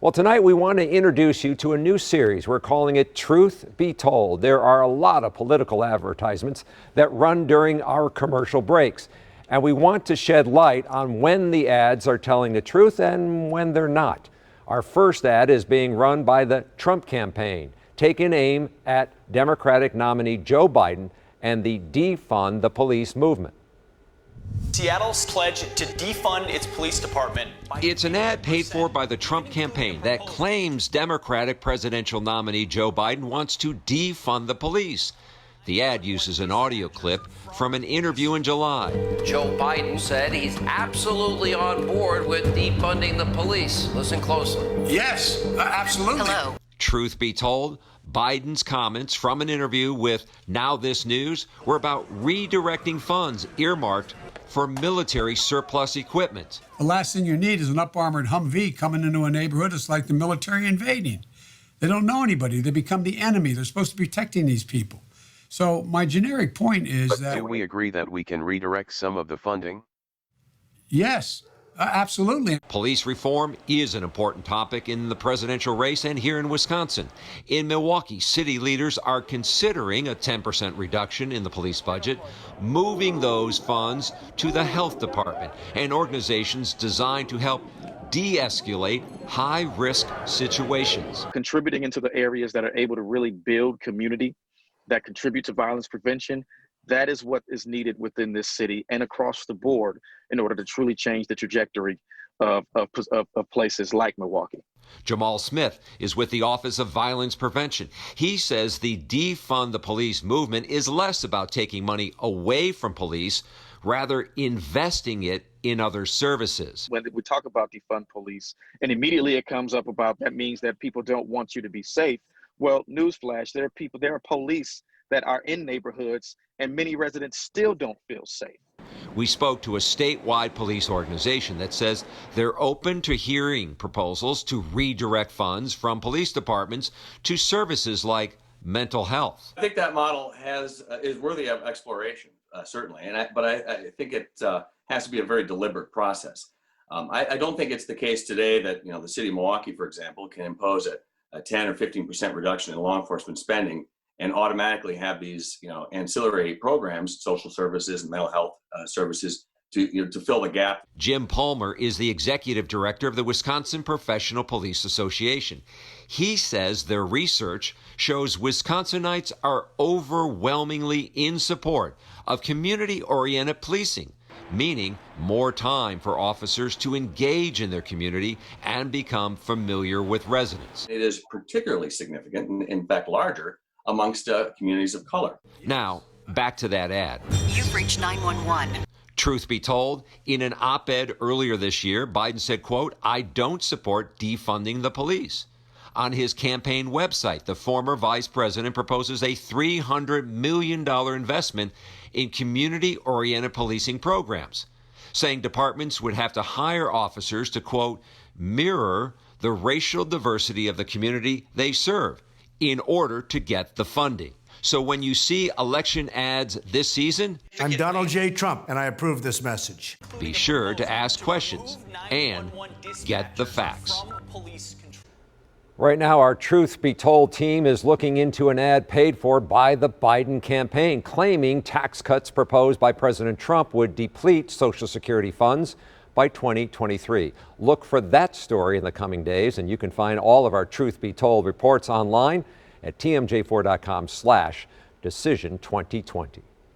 Well, tonight we want to introduce you to a new series. We're calling it Truth Be Told. There are a lot of political advertisements that run during our commercial breaks, and we want to shed light on when the ads are telling the truth and when they're not. Our first ad is being run by the Trump campaign, taking aim at Democratic nominee Joe Biden and the Defund the Police movement. Seattle's pledge to defund its police department. It's an ad paid for by the Trump campaign that claims Democratic presidential nominee Joe Biden wants to defund the police. The ad uses an audio clip from an interview in July. Joe Biden said he's absolutely on board with defunding the police. Listen closely. Yes, absolutely. Hello. Truth be told, Biden's comments from an interview with Now This News were about redirecting funds earmarked for military surplus equipment. The last thing you need is an up-armored Humvee coming into a neighborhood. It's like the military invading. They don't know anybody. They become the enemy. They're supposed to be protecting these people. So my generic point is that... do we agree that we can redirect some of the funding? Yes, absolutely. Police reform is an important topic in the presidential race and here in Wisconsin. In Milwaukee, city leaders are considering a 10% reduction in the police budget, moving those funds to the health department and organizations designed to help de-escalate high-risk situations. Contributing into the areas that are able to really build community that contribute to violence prevention, that is what is needed within this city and across the board in order to truly change the trajectory of places like Milwaukee. Jamal Smith is with the Office of Violence Prevention. He says the Defund the Police movement is less about taking money away from police, rather investing it in other services. When we talk about defund police, and immediately it comes up about that means that people don't want you to be safe. Well, newsflash, there are police that are in neighborhoods and many residents still don't feel safe. We spoke to a statewide police organization that says they're open to hearing proposals to redirect funds from police departments to services like mental health. I think that model is worthy of exploration, certainly, but I think it has to be a very deliberate process. I don't think it's the case today that the city of Milwaukee, for example, can impose a 10 or 15% reduction in law enforcement spending and automatically have these, ancillary programs, social services and mental health services to fill the gap. Jim Palmer is the executive director of the Wisconsin Professional Police Association. He says their research shows Wisconsinites are overwhelmingly in support of community-oriented policing, meaning more time for officers to engage in their community and become familiar with residents. It is particularly significant, and in fact larger, amongst communities of color. Now, back to that ad. You've reached 911. Truth be told, in an op-ed earlier this year, Biden said, quote, "I don't support defunding the police." On his campaign website, the former vice president proposes a $300 million investment in community-oriented policing programs, saying departments would have to hire officers to, quote, "mirror the racial diversity of the community they serve in order to get the funding." So when you see election ads this season, I'm Donald J. Trump, and I approve this message. Be sure to ask questions and get the facts. Right now, our Truth Be Told team is looking into an ad paid for by the Biden campaign, claiming tax cuts proposed by President Trump would deplete Social Security funds by 2023. Look for that story in the coming days, and you can find all of our Truth Be Told reports online at tmj4.com/decision2020.